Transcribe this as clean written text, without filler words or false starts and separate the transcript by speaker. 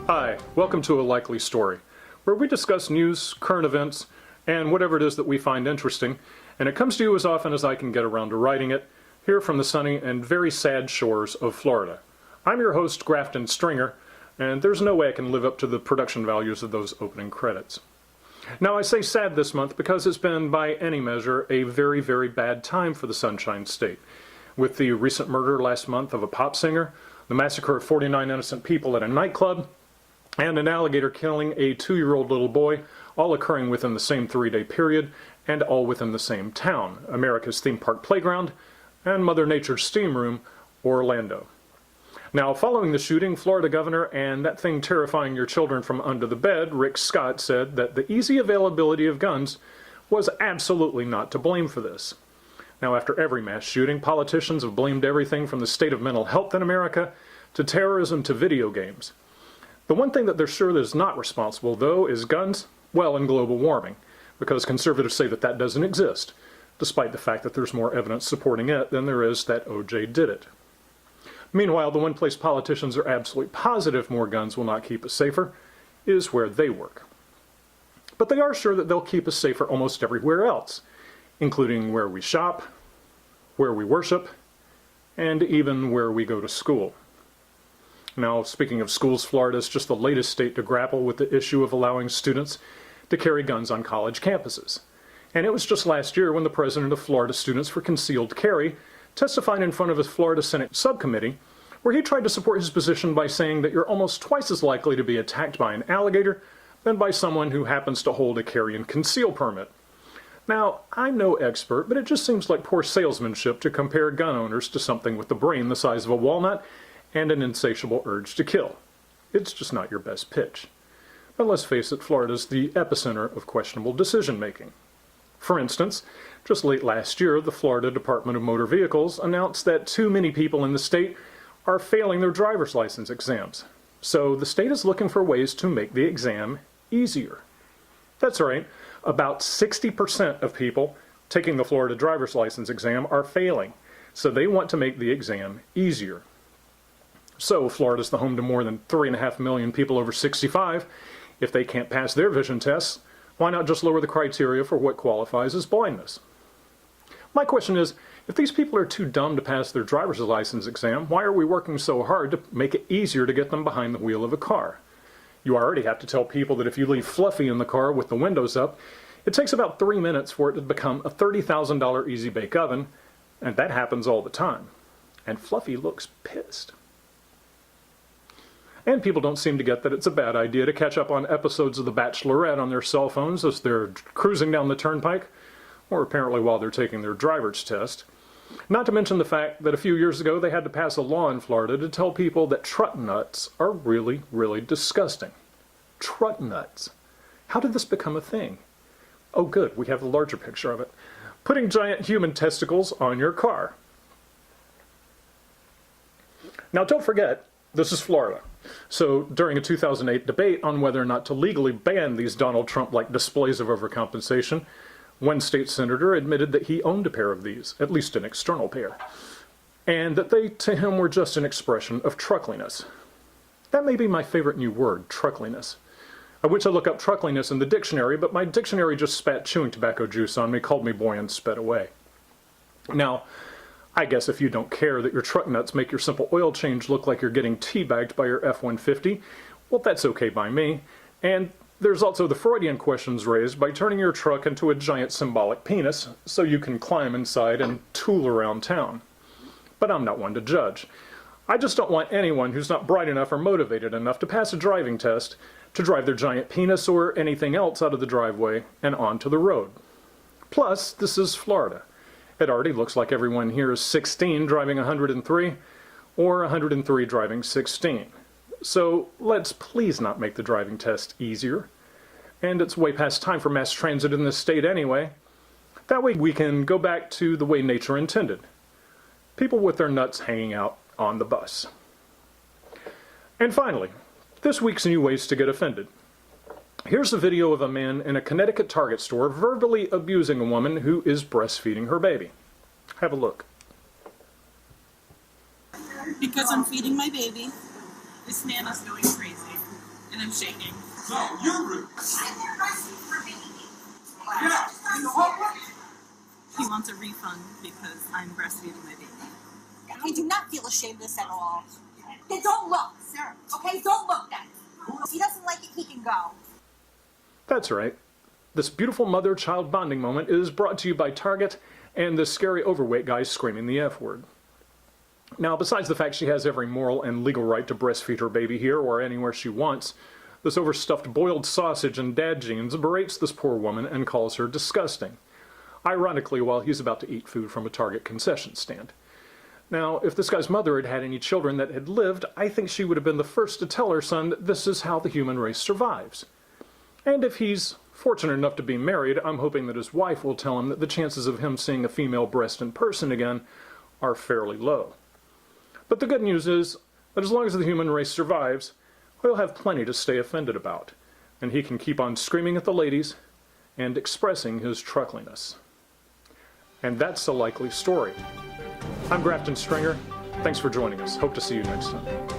Speaker 1: Hi, welcome to A Likely Story, where we discuss news, current events, and whatever it is that we find interesting, and it comes to you as often as I can get around to writing it, here from the sunny and very sad shores of Florida. I'm your host, Grafton Stringer, and there's no way I can live up to the production values of those opening credits. Now, I say sad this month because it's been, by any measure, a very, very bad time for the Sunshine State, with the recent murder last month of a pop singer, the massacre of 49 innocent people at a nightclub, and an alligator killing a 2-year-old little boy, all occurring within the same 3-day period, and all within the same town, America's theme park playground, and Mother Nature's steam room, Orlando. Now, following the shooting, Florida Governor and that thing terrifying your children from under the bed, Rick Scott, said that the easy availability of guns was absolutely not to blame for this. Now, after every mass shooting, politicians have blamed everything from the state of mental health in America to terrorism to video games. The one thing that they're sure that is not responsible, though, is guns, well, and global warming, because conservatives say that that doesn't exist, despite the fact that there's more evidence supporting it than there is that OJ did it. Meanwhile, the one place politicians are absolutely positive more guns will not keep us safer is where they work. But they are sure that they'll keep us safer almost everywhere else, including where we shop, where we worship, and even where we go to school. Now, speaking of schools, Florida is just the latest state to grapple with the issue of allowing students to carry guns on college campuses. And it was just last year when the president of Florida Students for Concealed Carry testified in front of a Florida Senate subcommittee where he tried to support his position by saying that you're almost twice as likely to be attacked by an alligator than by someone who happens to hold a carry and conceal permit. Now, I'm no expert, but it just seems like poor salesmanship to compare gun owners to something with a brain the size of a walnut and an insatiable urge to kill. It's just not your best pitch. But let's face it, Florida's the epicenter of questionable decision-making. For instance, just late last year, the Florida Department of Motor Vehicles announced that too many people in the state are failing their driver's license exams. So the state is looking for ways to make the exam easier. That's right, about 60% of people taking the Florida driver's license exam are failing, so they want to make the exam easier. So Florida's the home to more than 3.5 million people over 65. If they can't pass their vision tests, why not just lower the criteria for what qualifies as blindness? My question is, if these people are too dumb to pass their driver's license exam, why are we working so hard to make it easier to get them behind the wheel of a car? You already have to tell people that if you leave Fluffy in the car with the windows up, it takes about 3 minutes for it to become a $30,000 easy bake oven, and that happens all the time. And Fluffy looks pissed. And people don't seem to get that it's a bad idea to catch up on episodes of The Bachelorette on their cell phones as they're cruising down the turnpike, or apparently while they're taking their driver's test. Not to mention the fact that a few years ago they had to pass a law in Florida to tell people that truck nuts are really, really disgusting. Truck nuts. How did this become a thing? Oh good, we have the larger picture of it. Putting giant human testicles on your car. Now don't forget, this is Florida. So during a 2008 debate on whether or not to legally ban these Donald Trump-like displays of overcompensation, one state senator admitted that he owned a pair of these, at least an external pair, and that they, to him, were just an expression of truckliness. That may be my favorite new word, truckliness. I went to look up truckliness in the dictionary, but my dictionary just spat chewing tobacco juice on me, called me boy, and sped away. Now, I guess if you don't care that your truck nuts make your simple oil change look like you're getting teabagged by your F-150, well, that's okay by me. And there's also the Freudian questions raised by turning your truck into a giant symbolic penis so you can climb inside and tool around town. But I'm not one to judge. I just don't want anyone who's not bright enough or motivated enough to pass a driving test to drive their giant penis or anything else out of the driveway and onto the road. Plus, this is Florida. It already looks like everyone here is 16 driving 103 or 103 driving 16. So let's please not make the driving test easier. And it's way past time for mass transit in this state anyway. That way we can go back to the way nature intended. People with their nuts hanging out on the bus. And finally, this week's new ways to get offended. Here's a video of a man in a Connecticut Target store verbally abusing a woman who is breastfeeding her baby. Have a look.
Speaker 2: Because I'm feeding my baby, this man is going crazy, and I'm shaking.
Speaker 3: No, you're rude. Yeah.
Speaker 2: He wants a refund because I'm breastfeeding my baby.
Speaker 4: I do not feel ashamed of this at all. Then don't look, sir. Okay, don't look then. If he doesn't like it, he can go.
Speaker 1: That's right. This beautiful mother-child bonding moment is brought to you by Target and this scary overweight guy screaming the F word. Now, besides the fact she has every moral and legal right to breastfeed her baby here or anywhere she wants, this overstuffed boiled sausage and dad jeans berates this poor woman and calls her disgusting. Ironically, while he's about to eat food from a Target concession stand. Now, if this guy's mother had had any children that had lived, I think she would have been the first to tell her son that this is how the human race survives. And if he's fortunate enough to be married, I'm hoping that his wife will tell him that the chances of him seeing a female breast in person again are fairly low. But the good news is that as long as the human race survives, he'll have plenty to stay offended about, and he can keep on screaming at the ladies and expressing his truckliness. And that's a likely story. I'm Grafton Stringer. Thanks for joining us. Hope to see you next time.